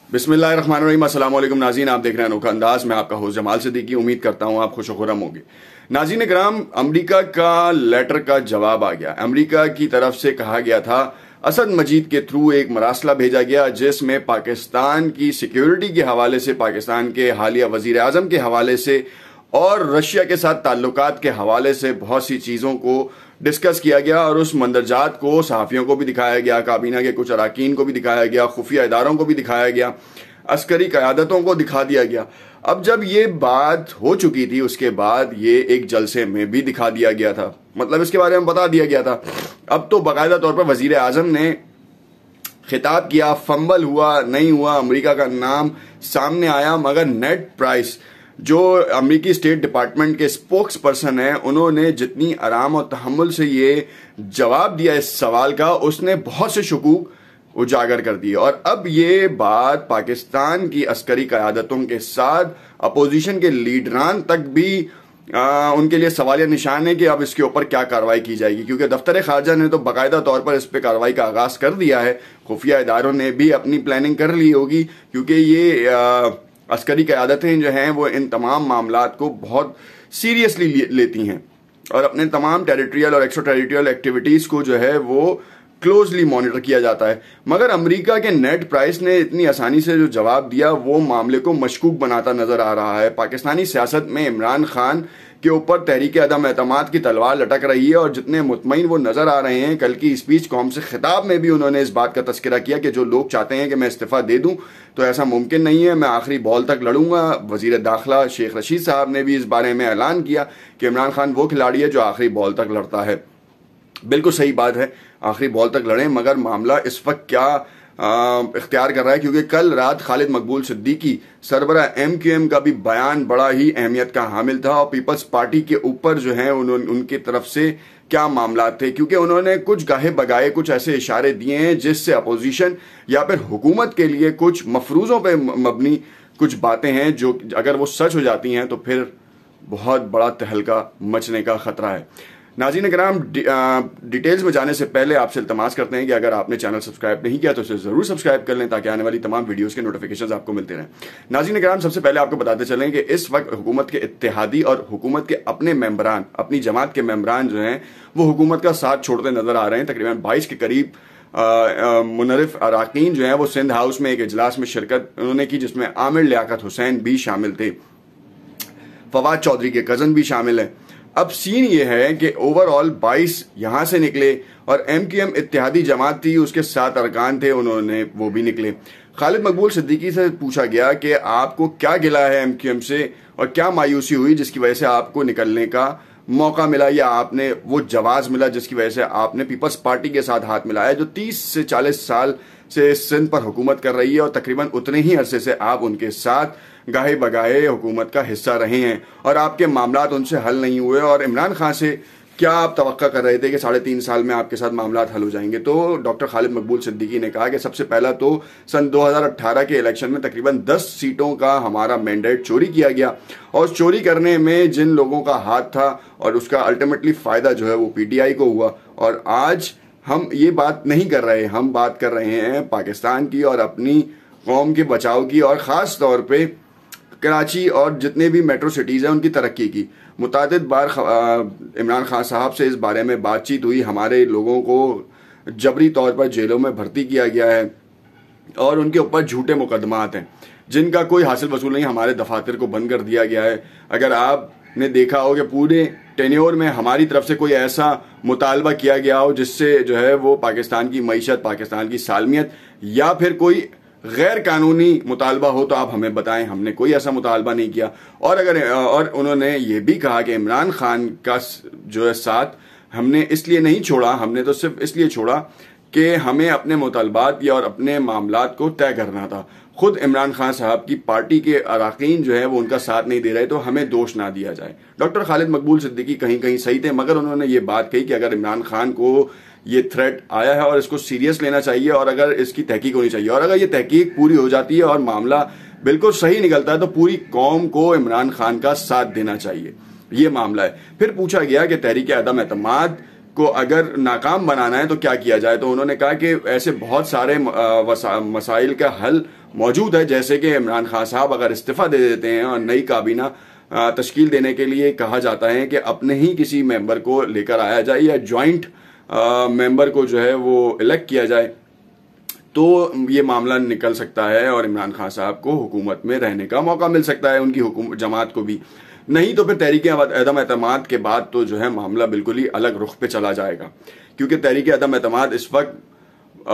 बिस्मिल्लाहिर्रहमानिर्रहीम। अस्सलाम वालेकुम नाज़रीन, आप देख रहे हैं अनोखा अंदाज। मैं आपका होस्ट जमाल सिद्दीकी। उम्मीद करता हूं आप खुश व खुर्रम होंगे। नाज़रीन कराम, अमेरिका का लेटर का जवाब आ गया। अमेरिका की तरफ से कहा गया था, असद मजीद के थ्रू एक मरासला भेजा गया जिसमें पाकिस्तान की सिक्योरिटी के हवाले से, पाकिस्तान के हालिया वजीर आजम के हवाले से और रशिया के साथ ताल्लुकात के हवाले से बहुत सी चीज़ों को डिस्कस किया गया और उस मंदरजात को सहाफ़ियों को भी दिखाया गया, काबीना के कुछ अरकान को भी दिखाया गया, खुफिया इदारों को भी दिखाया गया, अस्करी क़यादतों को दिखा दिया गया। अब जब ये बात हो चुकी थी उसके बाद ये एक जलसे में भी दिखा दिया गया था, मतलब इसके बारे में बता दिया गया था। अब तो बाकायदा तौर पर वजीर आजम ने खिताब किया, फंबल हुआ नहीं हुआ, अमेरिका का नाम सामने आया, मगर नेट प्राइस जो अमेरिकी स्टेट डिपार्टमेंट के स्पोक्स पर्सन है, उन्होंने जितनी आराम और तहम्मुल से ये जवाब दिया इस सवाल का, उसने बहुत से शकूक उजागर कर दिए। और अब ये बात पाकिस्तान की अस्करी क़यादतों के साथ अपोजिशन के लीडरान तक भी उनके लिए सवालिया निशान है कि अब इसके ऊपर क्या कार्रवाई की जाएगी, क्योंकि दफ्तर खारजा ने तो बाकायदा तौर पर इस पर कार्रवाई का आगाज कर दिया है। खुफिया इदारों ने भी अपनी प्लानिंग कर ली होगी, क्योंकि ये अस्करी क़यादतें जो हैं वो इन तमाम मामलात को बहुत सीरियसली लेती हैं और अपने तमाम टेरिटोरियल और एक्स्ट्रा टेरिटोरियल एक्टिविटीज़ को जो है वो क्लोजली मॉनिटर किया जाता है। मगर अमेरिका के नेट प्राइस ने इतनी आसानी से जो जवाब दिया वो मामले को मशकूक बनाता नजर आ रहा है। पाकिस्तानी सियासत में इमरान खान के ऊपर तहरीक अदम एतमाद की तलवार लटक रही है और जितने मुतमईन वो नजर आ रहे हैं, कल की स्पीच कौम से खिताब में भी उन्होंने इस बात का तस्करा किया कि जो लोग चाहते हैं कि मैं इस्तीफा दे दूं तो ऐसा मुमकिन नहीं है, मैं आखिरी बॉल तक लड़ूंगा। वजीर दाखिला शेख रशीद साहब ने भी इस बारे में ऐलान किया कि इमरान खान वो खिलाड़ी है जो आखिरी बॉल तक लड़ता है। बिल्कुल सही बात है, आखिरी बॉल तक लड़ें, मगर मामला इस वक्त क्या इख्तियार कर रहा है, क्योंकि कल रात खालिद मकबूल सिद्दीकी सरबरा MQM का भी बयान बड़ा ही अहमियत का हामिल था और पीपल्स पार्टी के ऊपर जो है उनकी तरफ से क्या मामला थे, क्योंकि उन्होंने कुछ गाहे बगाए कुछ ऐसे इशारे दिए हैं जिससे अपोजिशन या फिर हुकूमत के लिए कुछ मफरूजों पे मबनी कुछ बातें हैं जो अगर वो सच हो जाती हैं तो फिर बहुत बड़ा तहलका मचने का खतरा है। नाज़रीन कराम, डिटेल्स में जाने से पहले आपसे इल्तमास करते हैं कि अगर आपने चैनल सब्सक्राइब नहीं किया तो इसे जरूर सब्सक्राइब कर लें ताकि आने वाली तमाम वीडियोस के नोटिफिकेशंस आपको मिलते रहें। नाज़रीन कराम, सबसे पहले आपको बताते चलें कि इस वक्त हुकूमत के इत्तेहादी और हुकूमत के अपने मेंबरान, अपनी जमात के मेंबरान जो हैं वो हुकूमत का साथ छोड़ते नजर आ रहे हैं। तकरीबन 22 के करीब मुनरिफ अरकान जो हैं वो सिंध हाउस में एक इजलास में शिरकत उन्होंने की, जिसमें आमिर लियाकत हुसैन भी शामिल थे, फवाद चौधरी के कजन भी शामिल हैं। अब सीन ये है कि ओवरऑल 22 यहां से निकले और MQM इत्तेहादी जमात थी, उसके 7 अरकान थे, उन्होंने वो भी निकले। खालिद मकबूल सिद्दीकी से पूछा गया कि आपको क्या गिला है MQM से और क्या मायूसी हुई जिसकी वजह से आपको निकलने का मौका मिला या आपने वो जवाज मिला जिसकी वजह से आपने पीपल्स पार्टी के साथ हाथ मिलाया जो 30 से 40 साल से सिंध पर हुकूमत कर रही है और तकरीबन उतने ही अरसे से आप उनके साथ गाहे बगाहे हुकूमत का हिस्सा रहे हैं और आपके मामलात उनसे हल नहीं हुए। और इमरान खान से क्या आप तवक्का कर रहे थे कि 3.5 साल में आपके साथ मामलात हल हो जाएंगे? तो डॉक्टर खालिद मकबूल सिद्दीकी ने कहा कि सबसे पहला तो सन 2018 के इलेक्शन में तकरीबन 10 सीटों का हमारा मैंडेट चोरी किया गया और चोरी करने में जिन लोगों का हाथ था और उसका अल्टीमेटली फायदा जो है वो PTI को हुआ। और आज हम ये बात नहीं कर रहे, हम बात कर रहे हैं पाकिस्तान की और अपनी कौम के बचाव की और ख़ास तौर पे कराची और जितने भी मेट्रो सिटीज़ हैं उनकी तरक्की की। मुतादिद बार इमरान खान साहब से इस बारे में बातचीत हुई, हमारे लोगों को जबरी तौर पर जेलों में भर्ती किया गया है और उनके ऊपर झूठे मुकदमात हैं जिनका कोई हासिल वसूल नहीं, हमारे दफातर को बंद कर दिया गया है। अगर आपने देखा हो कि पूरे टेन्योर में हमारी तरफ से कोई ऐसा मुतालबा किया गया हो जिससे जो है वो पाकिस्तान की मईशत, पाकिस्तान की सालमियत या फिर कोई गैर कानूनी मुतालबा हो तो आप हमें बताएं, हमने कोई ऐसा मुतालबा नहीं किया। और उन्होंने ये भी कहा कि इमरान खान का जो है साथ हमने इसलिए नहीं छोड़ा, हमने तो सिर्फ इसलिए छोड़ा कि हमें अपने मुतालबात या और अपने मामलात को तय करना था। खुद इमरान खान साहब की पार्टी के अरकान जो है वो उनका साथ नहीं दे रहे तो हमें दोष ना दिया जाए। डॉक्टर खालिद मकबूल सिद्दीकी कहीं कहीं सही थे, मगर उन्होंने ये बात कही कि अगर इमरान खान को ये थ्रेट आया है और इसको सीरियस लेना चाहिए और अगर इसकी तहकीक होनी चाहिए और अगर ये तहकीक पूरी हो जाती है और मामला बिल्कुल सही निकलता है तो पूरी कौम को इमरान खान का साथ देना चाहिए। ये मामला है। फिर पूछा गया कि तहरीक अदम एतमाद کو اگر ناکام بنانا ہے تو کیا کیا جائے. تو انہوں نے کہا کہ ایسے بہت سارے مسائل کا حل موجود ہے, جیسے کہ عمران خان صاحب اگر استعفیٰ دے دیتے ہیں اور نئی کابینہ تشکیل دینے کے لیے کہا جاتا ہے کہ اپنے ہی کسی ممبر کو لے کر آیا جائے یا جوائنٹ ممبر کو جو ہے وہ الیکٹ کیا جائے, تو یہ معاملہ نکل سکتا ہے اور عمران خان صاحب کو حکومت میں رہنے کا موقع مل سکتا ہے, ان کی جماعت کو بھی. نہیں تو پھر تحریک عدم اعتماد کے بعد تو جو ہے معاملہ بالکل ہی الگ رخ پہ چلا جائے گا, کیونکہ تحریک عدم اعتماد اس وقت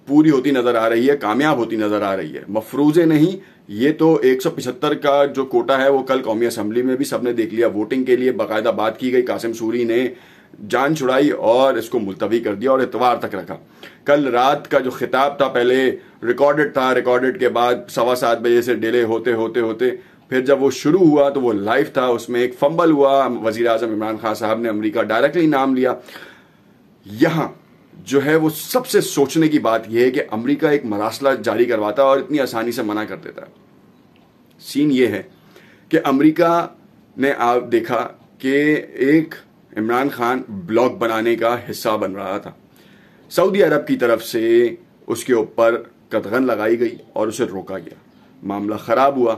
پوری ہوتی نظر آ رہی ہے, کامیاب ہوتی نظر آ رہی ہے. مفروضے نہیں, یہ تو 175 کا جو کوٹا ہے وہ کل قومی اسمبلی میں بھی سب نے دیکھ لیا, ووٹنگ کے لیے باقاعدہ بات کی گئی, قاسم سوری نے جان چھڑائی اور اس کو ملتوی کر دیا اور اتوار تک رکھا. کل رات کا جو خطاب تھا پہلے ریکارڈڈ تھا, ریکارڈڈ کے بعد 7:15 بجے سے ڈیلے ہوتے ہوتے ہوتے پھر جب وہ شروع ہوا تو وہ لائیو تھا, اس میں ایک فمبل ہوا, وزیر اعظم عمران خان صاحب نے امریکہ ڈائریکٹلی نام لیا. یہاں جو ہے وہ سب سے سوچنے کی بات یہ ہے کہ امریکہ ایک مراسلہ جاری کرواتا ہے اور اتنی آسانی سے منع کر دیتا ہے. سین یہ ہے کہ امریکہ نے آپ دیکھا کہ ایک عمران خان بلاگ بنانے کا حصہ بن رہا تھا, سعودی عرب کی طرف سے اس کے اوپر قدغن لگائی گئی اور اسے روکا گیا, معاملہ خراب ہوا.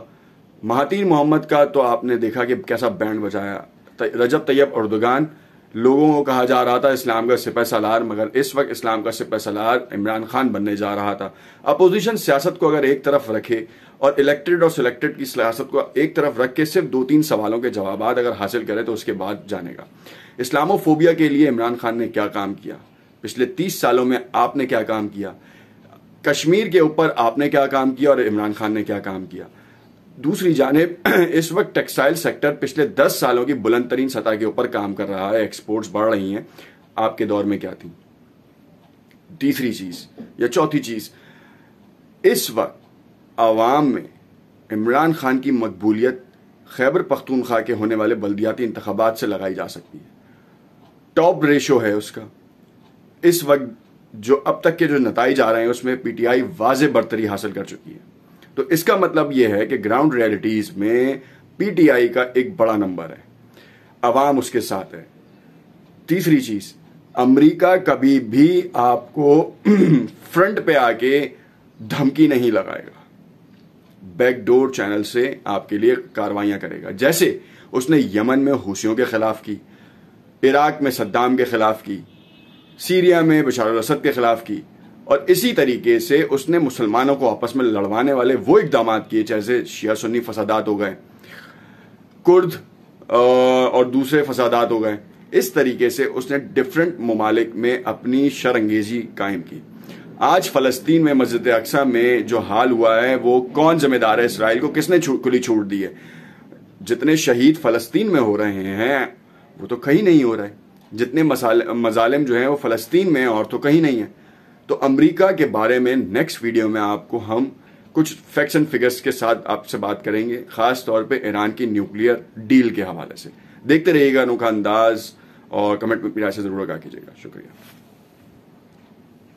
مہاتیر محمد کا تو آپ نے دیکھا کہ کیسا بینڈ بجایا. رجب طیب اردوگان, لوگوں کو کہا جا رہا تھا اسلام کا سپہ سالار, مگر اس وقت اسلام کا سپہ سالار عمران خان بننے جا رہا تھا. اپوزیشن سیاست کو اگر ایک طرف رکھے اور الیکٹڈ اور سلیکٹڈ کی سیاست کو ایک طرف رکھ کے صرف 2-3 سوالوں کے جوابات اگر حاصل کرے تو اس کے بعد جانے گا. اسلامو فوبیا کے لیے عمران خان نے کیا کام کیا, پچھلے 30 سالوں میں آپ نے کیا کام کیا, کشمیر کے اوپر آپ نے کیا کام کیا اور عمران خان نے کیا کام کیا. دوسری جانب اس وقت ٹیکسٹائل سیکٹر پچھلے 10 سالوں کی بلند ترین سطح کے اوپر کام کر رہا ہے, ایکسپورٹس بڑھ رہی ہیں. آپ کے دور میں کیا تھی؟ تیسری چیز یا چوتھی چیز, اس وقت عوام میں عمران خان کی مقبولیت خیبر پختونخوا کے ہونے والے بلدیاتی انتخابات سے لگائی جا سکتی ہے. ٹاپ ریشو ہے اس کا. اس وقت جو اب تک کے جو نتائج آ رہے ہیں اس میں پی ٹی آئی واضح برتری حاصل کر چکی ہے. تو اس کا مطلب یہ ہے کہ گراؤنڈ ریئلٹیز میں پی ٹی آئی کا ایک بڑا نمبر ہے, عوام اس کے ساتھ ہے. تیسری چیز, امریکہ کبھی بھی آپ کو فرنٹ پہ آ کے دھمکی نہیں لگائے گا, بیک ڈور چینل سے آپ کے لیے کاروائیاں کرے گا, جیسے اس نے یمن میں حوثیوں کے خلاف کی, عراق میں صدام کے خلاف کی, سیریا میں بشار الاسد کے خلاف کی, اور اسی طریقے سے اس نے مسلمانوں کو آپس میں لڑوانے والے وہ اقدامات کیے, جیسے شیعہ سنی فسادات ہو گئے, کرد اور دوسرے فسادات ہو گئے. اس طریقے سے اس نے ڈفرینٹ ممالک میں اپنی شر انگیزی قائم کی. آج فلسطین میں مسجد اقصی میں جو حال ہوا ہے وہ کون ذمہ دار ہے؟ اسرائیل کو کس نے کھلی چھوٹ دی ہے؟ جتنے شہید فلسطین میں ہو رہے ہیں وہ تو کہیں نہیں ہو رہے, جتنے مظالم جو ہیں وہ فلسطین میں اور تو کہیں نہیں ہیں. تو امریکہ کے بارے میں نیکسٹ ویڈیو میں آپ کو ہم کچھ فیکٹس اینڈ فگرز کے ساتھ آپ سے بات کریں گے, خاص طور پہ ایران کی نیوکلیئر ڈیل کے حوالے سے. دیکھتے رہیے گا انوکھا انداز اور کمنٹ میں اپنی رائے سے ضرور آگاہ کیجیے گا. شکریہ.